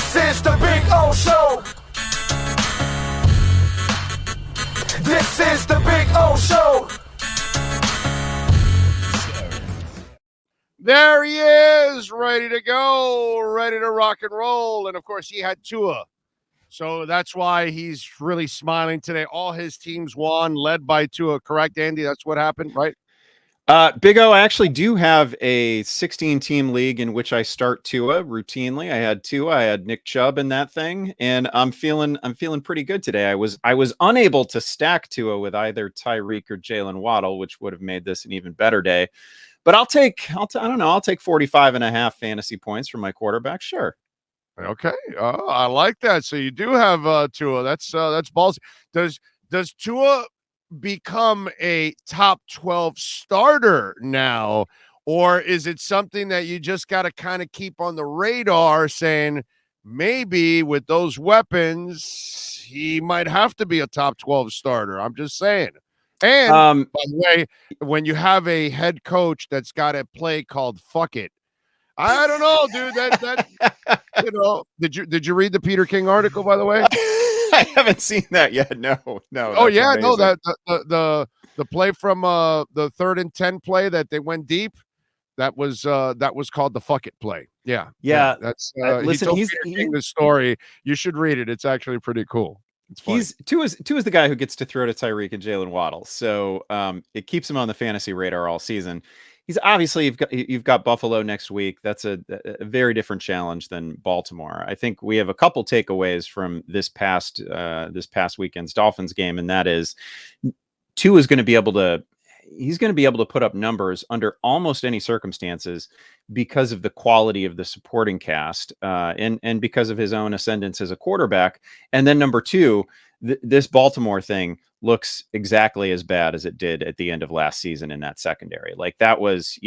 This is the Big O Show. This is the Big O Show. There he is, ready to go, ready to rock and roll. And, of course, he had Tua. So that's why he's really smiling today. All his teams won, led by Tua. Correct, Andy? That's what happened, right? Big O, I actually do have a 16-team league in which I start Tua routinely. I had Tua, I had Nick Chubb in that thing, and I'm feeling pretty good today. I was unable to stack Tua with either Tyreek or Jalen Waddle, which would have made this an even better day. But I'll take 45 and a half fantasy points from my quarterback. Sure. Okay. I like that. So you do have Tua. That's ballsy. Does Tua become a top 12 starter now, or is it something that you just got to kind of keep on the radar saying maybe with those weapons he might have to be a top 12 starter? I'm just saying. And by the way, when you have a head coach that's got a play called "fuck it," I don't know, dude. That did you read the Peter King article, by the way? I haven't seen that yet. No. Oh yeah, amazing. no. That the play from the 3rd and 10 play that they went deep. That was called the "fuck it" play. Yeah. That's listen. He told Peter King the story. You should read it. It's actually pretty cool. Tua is the guy who gets to throw to Tyreek and Jalen Waddle, so it keeps him on the fantasy radar all season. He's obviously you've got Buffalo next week. That's a very different challenge than Baltimore. I think we have a couple takeaways from this past weekend's Dolphins game, and that is Tua is going to be able to put up numbers under almost any circumstances because of the quality of the supporting cast and because of his own ascendance as a quarterback. And then number two, this Baltimore thing looks exactly as bad as it did at the end of last season in that secondary. Like that was,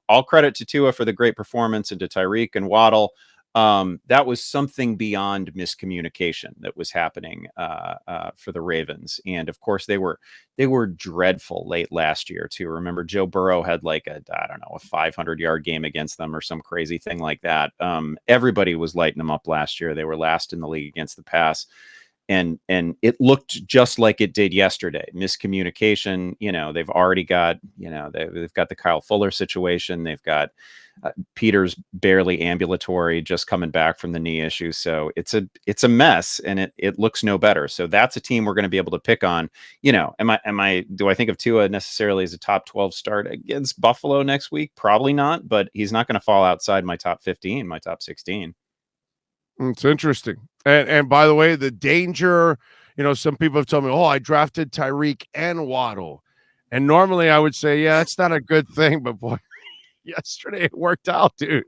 all credit to Tua for the great performance and to Tyreek and Waddle. That was something beyond miscommunication that was happening for the Ravens. And of course they were dreadful late last year too. Remember, Joe Burrow had like a 500-yard game against them or some crazy thing like that. Everybody was lighting them up last year. They were last in the league against the pass. And it looked just like it did yesterday. Miscommunication. They've already got, they've got the Kyle Fuller situation. They've got Peters barely ambulatory, just coming back from the knee issue. So it's a mess, and it looks no better. So that's a team we're going to be able to pick on. Do I think of Tua necessarily as a top 12 start against Buffalo next week? Probably not, but he's not going to fall outside my top 15, my top 16. It's interesting. And by the way, the danger, some people have told me, I drafted Tyreek and Waddle. And normally I would say, yeah, that's not a good thing. But boy, yesterday it worked out, dude.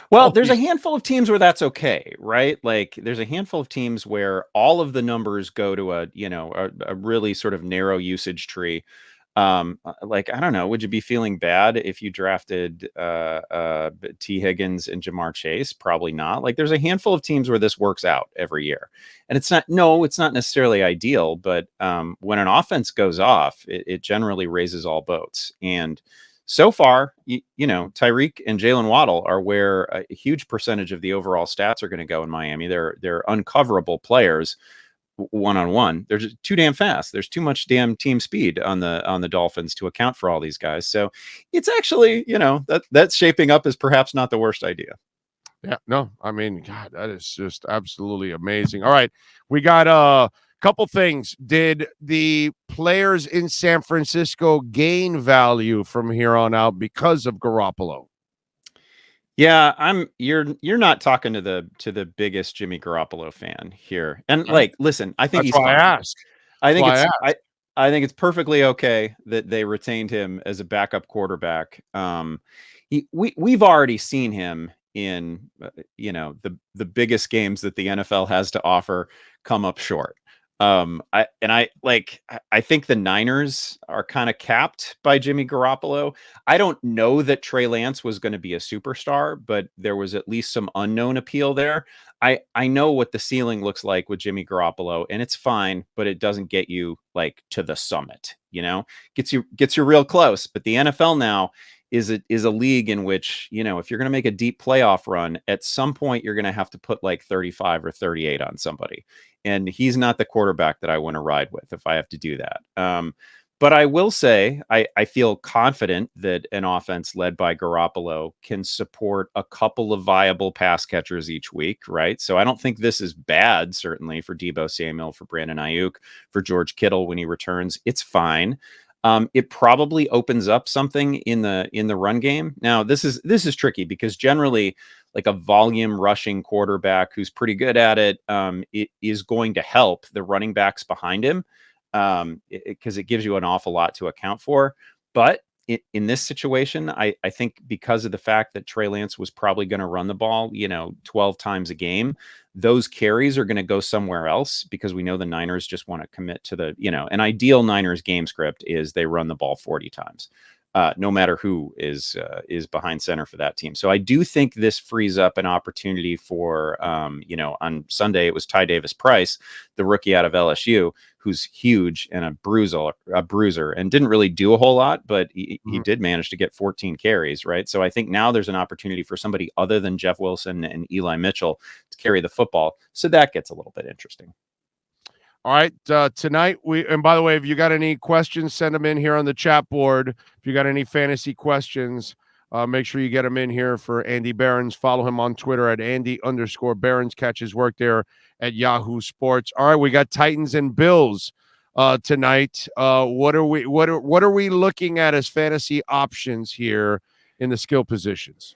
Well, there's a handful of teams where that's okay, right? Like there's a handful of teams where all of the numbers go to a really sort of narrow usage tree. Like, I don't know, would you be feeling bad if you drafted T. Higgins and Jamar Chase? Probably not. Like there's a handful of teams where this works out every year. And it's not necessarily ideal, but when an offense goes off, it generally raises all boats. And so far, Tyreek and Jalen Waddle are where a huge percentage of the overall stats are going to go in Miami. They're uncoverable players. One-on-one, they're just too damn fast. There's too much damn team speed on the Dolphins to account for all these guys. So it's actually, that's shaping up as perhaps not the worst idea. Yeah, no, I mean, God, that is just absolutely amazing. All right, we got a couple things. Did the players in San Francisco gain value from here on out because of Garoppolo? Yeah, you're not talking to the biggest Jimmy Garoppolo fan here. And listen, I think that's why I asked. I think it's perfectly okay that they retained him as a backup quarterback. We've already seen him in the biggest games that the NFL has to offer come up short. I think the Niners are kind of capped by Jimmy Garoppolo. I don't know that Trey Lance was going to be a superstar, but there was at least some unknown appeal there. I know what the ceiling looks like with Jimmy Garoppolo, and it's fine, but it doesn't get you like to the summit, gets you real close. But the NFL now is a league in which, if you're going to make a deep playoff run, at some point you're going to have to put like 35 or 38 on somebody. And he's not the quarterback that I want to ride with if I have to do that. But I will say, I feel confident that an offense led by Garoppolo can support a couple of viable pass catchers each week, right? So I don't think this is bad, certainly, for Deebo Samuel, for Brandon Ayuk, for George Kittle when he returns. It's fine. It probably opens up something in the run game. Now, this is tricky because generally, like a volume rushing quarterback who's pretty good at it, it is going to help the running backs behind him, because it gives you an awful lot to account for. But in this situation, I think because of the fact that Trey Lance was probably going to run the ball, 12 times a game, those carries are going to go somewhere else because we know the Niners just want to commit to an ideal Niners game script is they run the ball 40 times. No matter who is behind center for that team. So I do think this frees up an opportunity for, on Sunday, it was Ty Davis-Price, the rookie out of LSU, who's huge and a bruiser and didn't really do a whole lot, but he did manage to get 14 carries, right? So I think now there's an opportunity for somebody other than Jeff Wilson and Eli Mitchell to carry the football. So that gets a little bit interesting. All right, tonight and by the way, if you got any questions, send them in here on the chat board. If you got any fantasy questions, make sure you get them in here for Andy Behrens. Follow him on Twitter at Andy_Behrens. Catch his work there at Yahoo Sports. All right, we got Titans and Bills tonight. What are we looking at as fantasy options here in the skill positions?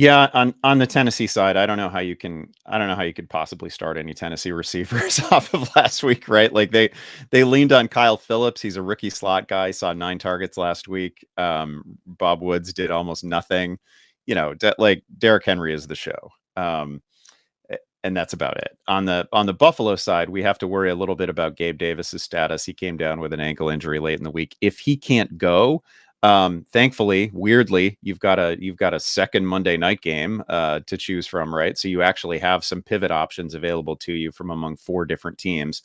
Yeah, on the Tennessee side, I don't know how you could possibly start any Tennessee receivers off of last week, right? Like they leaned on Kyle Phillips. He's a rookie slot guy, saw 9 targets last week. Bob Woods did almost nothing. Like Derrick Henry is the show. And that's about it. On the Buffalo side, we have to worry a little bit about Gabe Davis's status. He came down with an ankle injury late in the week. If he can't go, thankfully, weirdly, you've got a second Monday night game to choose from, right? So you actually have some pivot options available to you from among 4 different teams.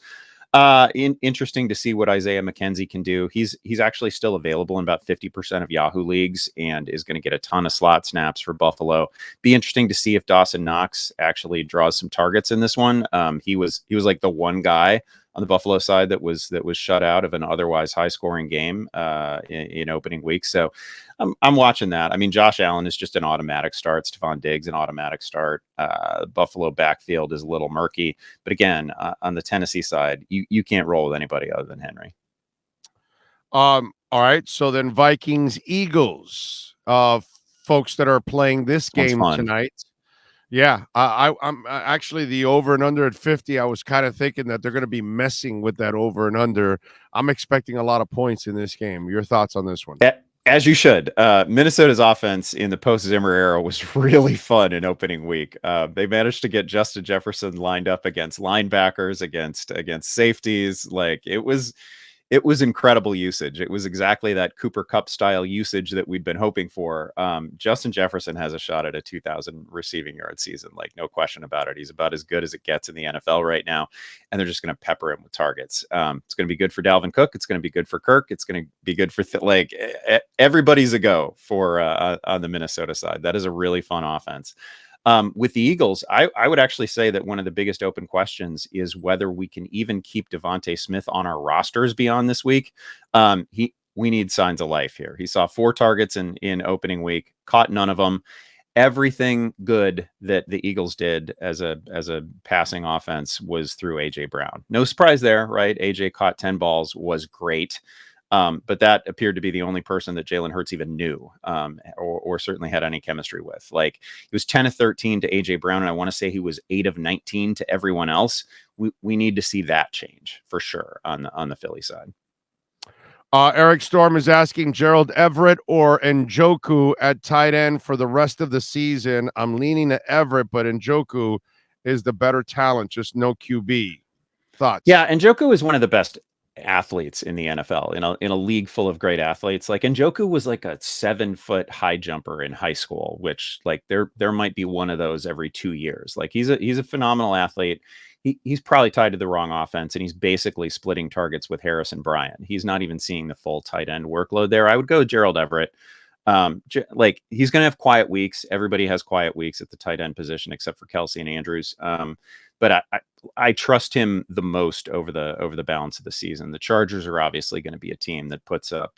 Interesting to see what Isaiah McKenzie can do. He's actually still available in about 50% of Yahoo leagues and is going to get a ton of slot snaps for Buffalo. Be interesting to see if Dawson Knox actually draws some targets in this one. He was like the one guy on the Buffalo side that was shut out of an otherwise high scoring game in opening week. So I'm watching that. I mean, Josh Allen is just an automatic start. Stephon Diggs, an automatic start. Buffalo backfield is a little murky, but again, on the Tennessee side, you can't roll with anybody other than Henry. All right. So then Vikings Eagles, folks that are playing this game tonight. Yeah, I'm actually the over and under at 50. I was kind of thinking that they're going to be messing with that over and under. I'm expecting a lot of points in this game. Your thoughts on this one? As you should. Minnesota's offense in the post-Zimmer era was really fun in opening week. They managed to get Justin Jefferson lined up against linebackers, against safeties. Like it was incredible usage. It was exactly that Cooper Kupp style usage that we'd been hoping for. Justin Jefferson has a shot at a 2,000 receiving yard season, like no question about it. He's about as good as it gets in the NFL right now, and they're just going to pepper him with targets. It's going to be good for Dalvin Cook. It's going to be good for Kirk. It's going to be good for everybody's a go for on the Minnesota side. That is a really fun offense. With the Eagles, I would actually say that one of the biggest open questions is whether we can even keep Devontae Smith on our rosters beyond this week. We need signs of life here. He saw 4 targets in opening week, caught none of them. Everything good that the Eagles did as a passing offense was through AJ Brown. No surprise there, right? AJ caught 10 balls, was great. But that appeared to be the only person that Jalen Hurts even knew, or certainly had any chemistry with. Like he was 10 of 13 to AJ Brown, and I want to say he was 8 of 19 to everyone else. We need to see that change for sure on the Philly side. Eric Storm is asking Gerald Everett or Njoku at tight end for the rest of the season. I'm leaning to Everett, but Njoku is the better talent, just no QB. Thoughts? Yeah, Njoku is one of the best athletes in the NFL in a league full of great athletes. Like Njoku was like a 7-foot high jumper in high school, which like there might be one of those every 2 years. Like he's a phenomenal athlete. He's probably tied to the wrong offense, and he's basically splitting targets with Harrison Bryant. He's not even seeing the full tight end workload there. I would go Gerald Everett. Like he's going to have quiet weeks. Everybody has quiet weeks at the tight end position except for Kelsey and Andrews. But I trust him the most over the balance of the season. The Chargers are obviously going to be a team that puts up,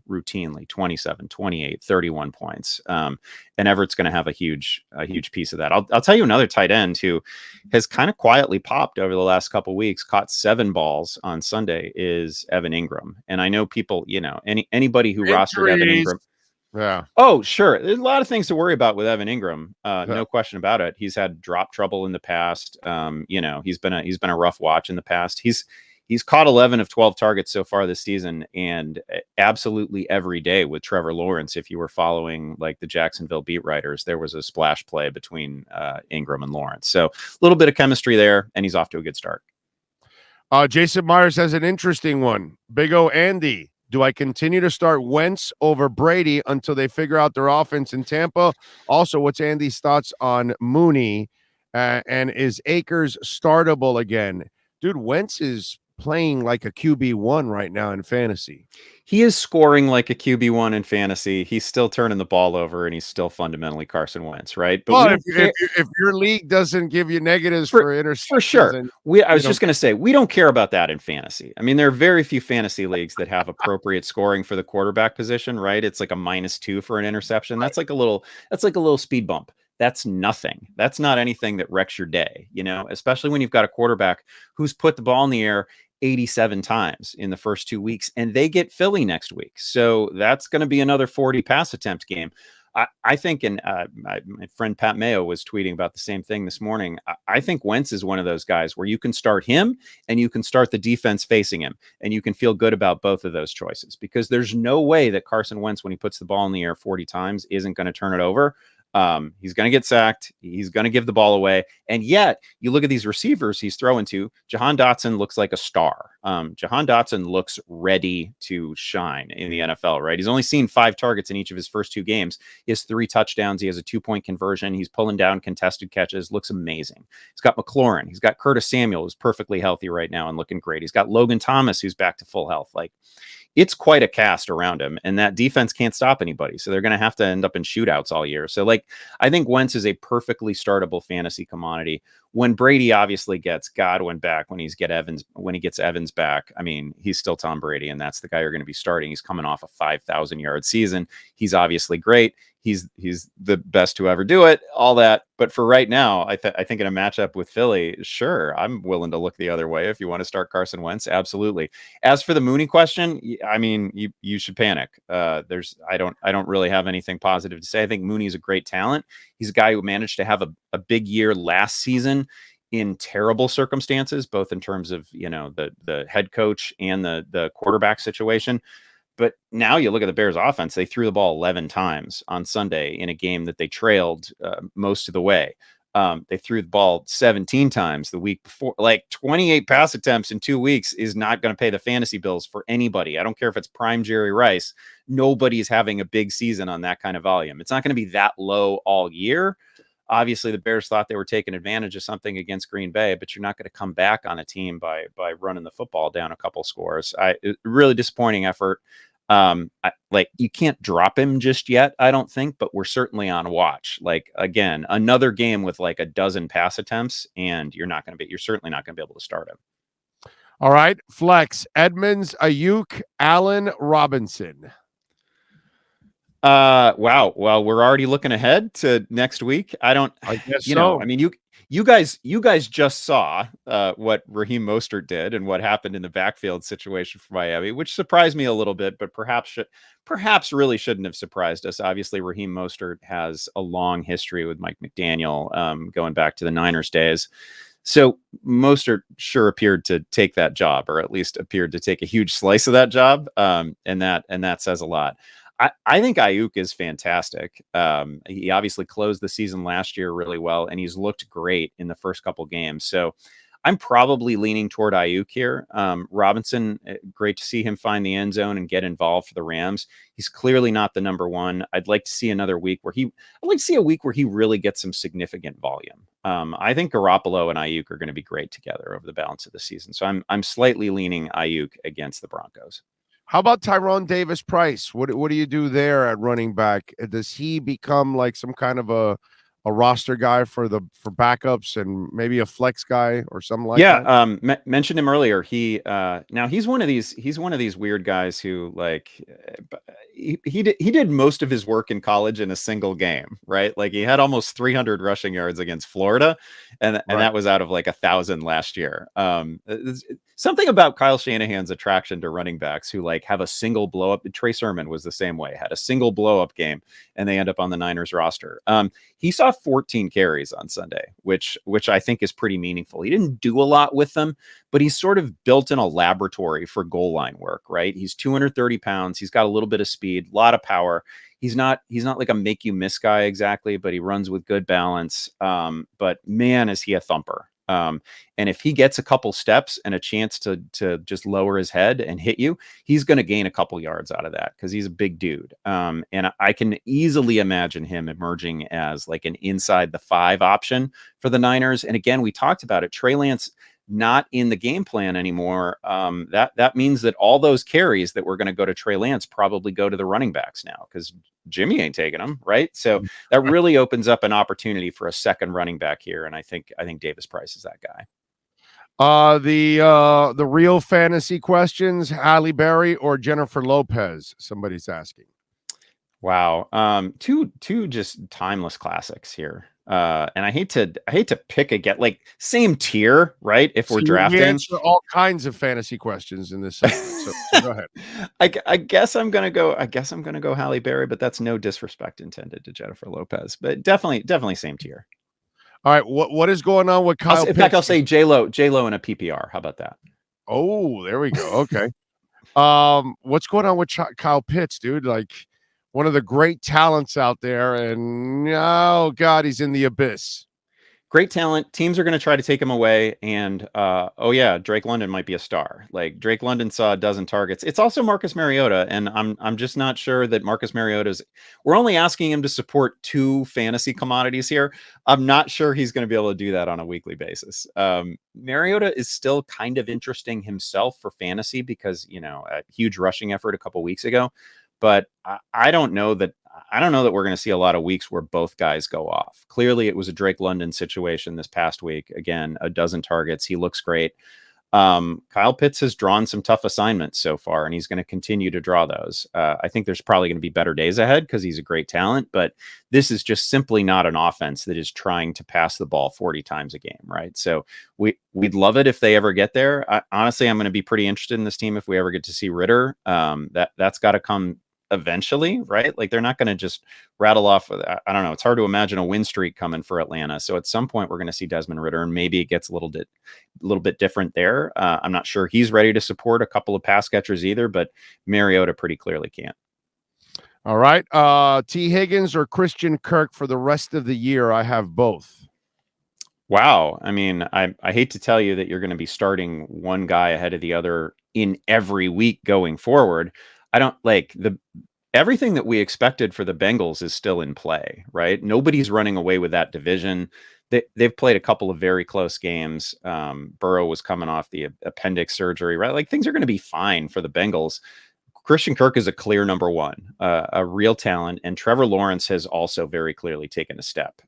routinely 27, 28, 31 points. And Everett's going to have a huge piece of that. I'll tell you another tight end who has kind of quietly popped over the last couple of weeks, caught 7 balls on Sunday, is Evan Ingram. And I know people, anybody who rostered Evan Ingram. Yeah. Oh, sure. There's a lot of things to worry about with Evan Ingram. No question about it. He's had drop trouble in the past. He's been a rough watch in the past. He's caught 11 of 12 targets so far this season, and absolutely every day with Trevor Lawrence. If you were following like the Jacksonville beat writers, there was a splash play between Ingram and Lawrence. So a little bit of chemistry there, and he's off to a good start. Jason Myers has an interesting one. Big O Andy. Do I continue to start Wentz over Brady until they figure out their offense in Tampa? Also, what's Andy's thoughts on Mooney? And is Akers startable again? Dude, Wentz is playing like a QB1 right now in fantasy. He is scoring like a QB1 in fantasy. He's still turning the ball over, and he's still fundamentally Carson Wentz, right? But well, if your league doesn't give you negatives for interceptions, for sure. I was just going to say, we don't care about that in fantasy. I mean, there are very few fantasy leagues that have appropriate scoring for the quarterback position, right? It's like a -2 for an interception. That's like a little speed bump. That's nothing. That's not anything that wrecks your day, especially when you've got a quarterback who's put the ball in the air 87 times in the first 2 weeks, and they get Philly next week. So that's going to be another 40 pass attempt game. I think, and my friend Pat Mayo was tweeting about the same thing this morning. I think Wentz is one of those guys where you can start him and you can start the defense facing him, and you can feel good about both of those choices, because there's no way that Carson Wentz, when he puts the ball in the air 40 times, isn't going to turn it over. He's going to get sacked. He's going to give the ball away. And yet you look at these receivers he's throwing to. Jahan Dotson looks like a star. Jahan Dotson looks ready to shine in the NFL, right? He's only seen 5 targets in each of his first 2 games. He has 3 touchdowns. He has a 2-point conversion. He's pulling down contested catches. Looks amazing. He's got McLaurin. He's got Curtis Samuel, who's perfectly healthy right now and looking great. He's got Logan Thomas, who's back to full health. Like, it's quite a cast around him, and that defense can't stop anybody. So they're going to have to end up in shootouts all year. So I think Wentz is a perfectly startable fantasy commodity. When Brady obviously gets Godwin back, when he gets Evans back, I mean, he's still Tom Brady, and that's the guy you're going to be starting. He's coming off a 5,000-yard season. He's obviously great. He's the best to ever do it, all that. But for right now, I think in a matchup with Philly, sure, I'm willing to look the other way. If you want to start Carson Wentz, absolutely. As for the Mooney question, I mean, you should panic. I don't really have anything positive to say. I think Mooney's a great talent. He's a guy who managed to have a big year last season in terrible circumstances, both in terms of, the head coach and the quarterback situation. But now you look at the Bears offense, they threw the ball 11 times on Sunday in a game that they trailed most of the way. They threw the ball 17 times the week before. Like, 28 pass attempts in 2 weeks is not going to pay the fantasy bills for anybody. I don't care if it's prime Jerry Rice. Nobody's having a big season on that kind of volume. It's not going to be that low all year. Obviously, the Bears thought they were taking advantage of something against Green Bay, but you're not going to come back on a team by running the football down a couple scores. Really disappointing effort. You can't drop him just yet, I don't think, but we're certainly on watch. Like, again, another game with like a dozen pass attempts, and you're certainly not going to be able to start him. All right, flex: Edmonds, Ayuk, Allen, Robinson. Wow. Well, we're already looking ahead to next week. I guess so. I mean, you guys just saw what Raheem Mostert did and what happened in the backfield situation for Miami, which surprised me a little bit, but perhaps really shouldn't have surprised us. Obviously, Raheem Mostert has a long history with Mike McDaniel, going back to the Niners days. So Mostert sure appeared to take that job, or at least appeared to take a huge slice of that job. And that says a lot. I think Ayuk is fantastic. He obviously closed the season last year really well, and he's looked great in the first couple games. So I'm probably leaning toward Ayuk here. Robinson, great to see him find the end zone and get involved for the Rams. He's clearly not the number one. I'd like to see a week where he really gets some significant volume. I think Garoppolo and Ayuk are going to be great together over the balance of the season. So I'm slightly leaning Ayuk against the Broncos. How about Tyrone Davis Price? What do you do there at running back? Does he become like some kind of a roster guy for backups and maybe a flex guy or something like that? Mentioned him earlier. Now he's one of these weird guys who like he did most of his work in college in a single game, right? Like he had almost 300 rushing yards against Florida, and that was out of like 1,000 last year. Something about Kyle Shanahan's attraction to running backs who like have a single blow up. Trey Sermon was the same way, had a single blow up game, and they end up on the Niners roster. He saw 14 carries on Sunday, which I think is pretty meaningful. He didn't do a lot with them, but he's sort of built in a laboratory for goal line work, right? He's 230 pounds. He's got a little bit of speed, a lot of power. He's not like a make you miss guy exactly, but he runs with good balance. But man, is he a thumper. And if he gets a couple steps and a chance to just lower his head and hit you, he's going to gain a couple yards out of that because he's a big dude. And I can easily imagine him emerging as like an inside the 5 option for the Niners. And again, we talked about it. Trey Lance not in the game plan anymore. That means that all those carries that were going to go to Trey Lance probably go to the running backs now because Jimmy ain't taking them, right? So that really opens up an opportunity for a second running back here, and I think Davis Price is that guy. The real fantasy questions: Halle Berry or Jennifer Lopez? Somebody's asking. Wow, two just timeless classics here. And I hate to pick again, like same tier, right? If we're drafting, we answer all kinds of fantasy questions in this segment. So go ahead. I guess I'm gonna go Halle Berry, but that's no disrespect intended to Jennifer Lopez, but definitely same tier. All right, what is going on with Kyle? In fact, I'll say J-Lo in a PPR. How about that? Oh, there we go. Okay. What's going on with Kyle Pitts, dude? Like, one of the great talents out there, and oh god, he's in the abyss. Great talent. Teams are going to try to take him away, and oh yeah, Drake London might be a star. Like Drake London saw a dozen targets. It's also Marcus Mariota, and I'm just not sure that Marcus Mariota's. We're only asking him to support 2 fantasy commodities here. I'm not sure he's going to be able to do that on a weekly basis. Mariota is still kind of interesting himself for fantasy because a huge rushing effort a couple weeks ago. But I don't know that we're going to see a lot of weeks where both guys go off. Clearly, it was a Drake London situation this past week. Again, a dozen targets. He looks great. Kyle Pitts has drawn some tough assignments so far, and he's going to continue to draw those. I think there's probably going to be better days ahead because he's a great talent, but this is just simply not an offense that is trying to pass the ball 40 times a game, right? So we'd love it if they ever get there. Honestly, I'm going to be pretty interested in this team if we ever get to see Ritter. That's got to come eventually, right? Like they're not going to just rattle off. I don't know. It's hard to imagine a win streak coming for Atlanta. So at some point we're going to see Desmond Ritter, and maybe it gets a little bit different there. I'm not sure he's ready to support a couple of pass catchers either, but Mariota pretty clearly can't. All right. T. Higgins or Christian Kirk for the rest of the year? I have both. Wow. I mean, I hate to tell you that you're going to be starting one guy ahead of the other in every week going forward. I don't like everything that we expected for the Bengals is still in play, right? Nobody's running away with that division. They've played a couple of very close games. Burrow was coming off the appendix surgery, right? Like things are going to be fine for the Bengals. Christian Kirk is a clear number 1, a real talent, and Trevor Lawrence has also very clearly taken a step.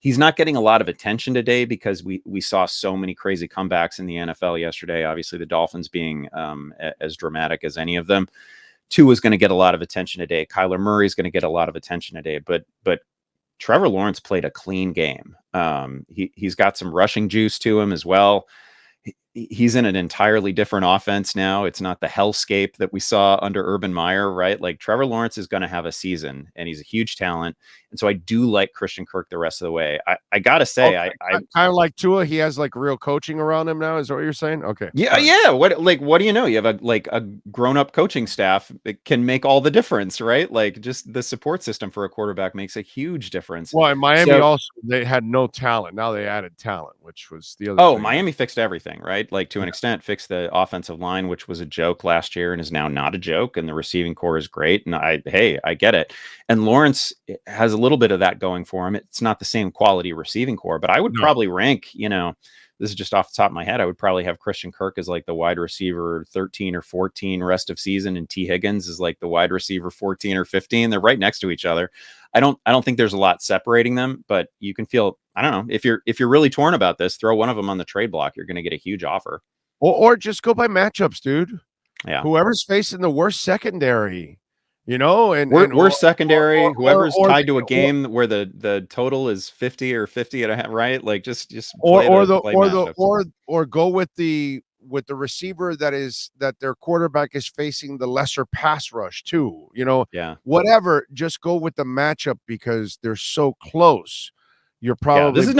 He's not getting a lot of attention today because we saw so many crazy comebacks in the NFL yesterday. Obviously, the Dolphins being as dramatic as any of them. Tua is going to get a lot of attention today. Kyler Murray is going to get a lot of attention today, but Trevor Lawrence played a clean game. He's got some rushing juice to him as well. He's in an entirely different offense now. It's not the hellscape that we saw under Urban Meyer, right? Like Trevor Lawrence is going to have a season, and he's a huge talent. And so I do like Christian Kirk the rest of the way. I got to say, I kind of like Tua. He has like real coaching around him now. Is that what you're saying? Okay. Yeah. Yeah. What do you know? You have a grown-up coaching staff that can make all the difference, right? Like just the support system for a quarterback makes a huge difference. Well, in Miami also, they had no talent. Now they added talent, which was the other thing. Miami fixed everything, right? Like to an extent, fixed the offensive line, which was a joke last year and is now not a joke. And the receiving core is great. And I get it. And Lawrence has a little bit of that going for him. It's not the same quality receiving core, but I would probably rank, the this is just off the top of my head, I would probably have Christian Kirk as like the wide receiver 13 or 14 rest of season, and T. Higgins is like the wide receiver 14 or 15. They're right next to each other. I don't think there's a lot separating them, but you can feel, I don't know, if you're really torn about this, throw one of them on the trade block. You're going to get a huge offer. Or just go by matchups, dude. Yeah. Whoever's facing the worst secondary, and worst secondary, whoever's tied to a or, game where the total is 50 or 50 and a half, right? Like just or go with the receiver that their quarterback is facing the lesser pass rush too. Yeah. Whatever, just go with the matchup because they're so close. You're probably this is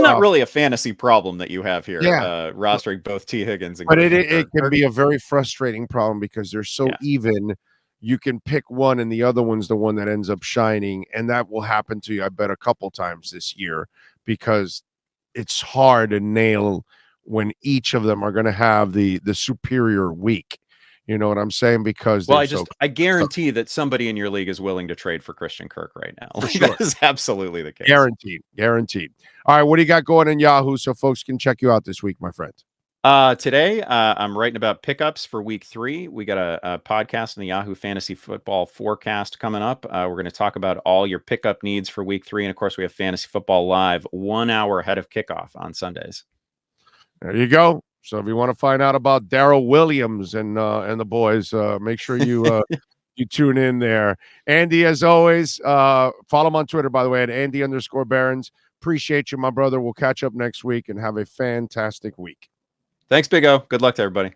not really a fantasy problem that you have here. Yeah. Rostering both T. Higgins and but it can be a very frustrating problem because they're so even. You can pick one and the other one's the one that ends up shining, and that will happen to you, I bet, a couple times this year because it's hard to nail when each of them are going to have the superior week. You know what I'm saying? Because I guarantee that somebody in your league is willing to trade for Christian Kirk right now. For sure. That is absolutely the case. Guaranteed. All right, what do you got going in Yahoo so folks can check you out this week, my friend? Today, I'm writing about pickups for week 3. We got a podcast in the Yahoo Fantasy Football Forecast coming up. We're going to talk about all your pickup needs for week 3. And of course, we have Fantasy Football Live 1 hour ahead of kickoff on Sundays. There you go. So if you want to find out about Darrell Williams and the boys, make sure you you tune in there. Andy, as always, follow him on Twitter, by the way, at Andy_Behrens. Appreciate you, my brother. We'll catch up next week and have a fantastic week. Thanks, Big O. Good luck to everybody.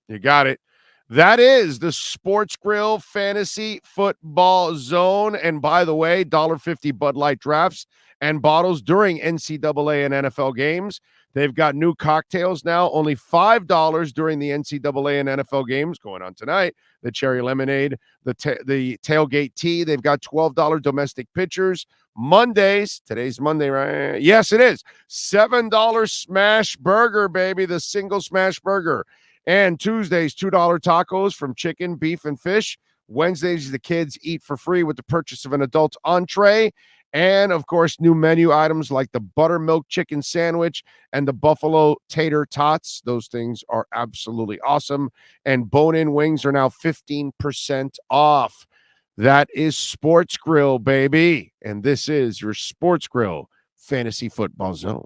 You got it. That is the Sports Grill Fantasy Football Zone. And by the way, $1.50 Bud Light drafts and bottles during NCAA and NFL games. They've got new cocktails now, only $5 during the NCAA and NFL games going on tonight. The cherry lemonade, the tailgate tea. They've got $12 domestic pitchers. Mondays, today's Monday, right? Yes, it is. $7 smash burger, baby, the single smash burger. And Tuesdays, $2 tacos from chicken, beef, and fish. Wednesdays, the kids eat for free with the purchase of an adult entree. And, of course, new menu items like the buttermilk chicken sandwich and the buffalo tater tots. Those things are absolutely awesome. And bone-in wings are now 15% off. That is Sports Grill, baby. And this is your Sports Grill Fantasy Football Zone.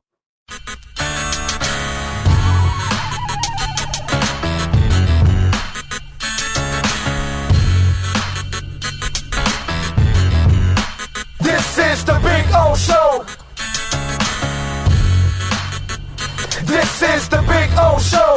This is the Big O Show. This is the Big O Show.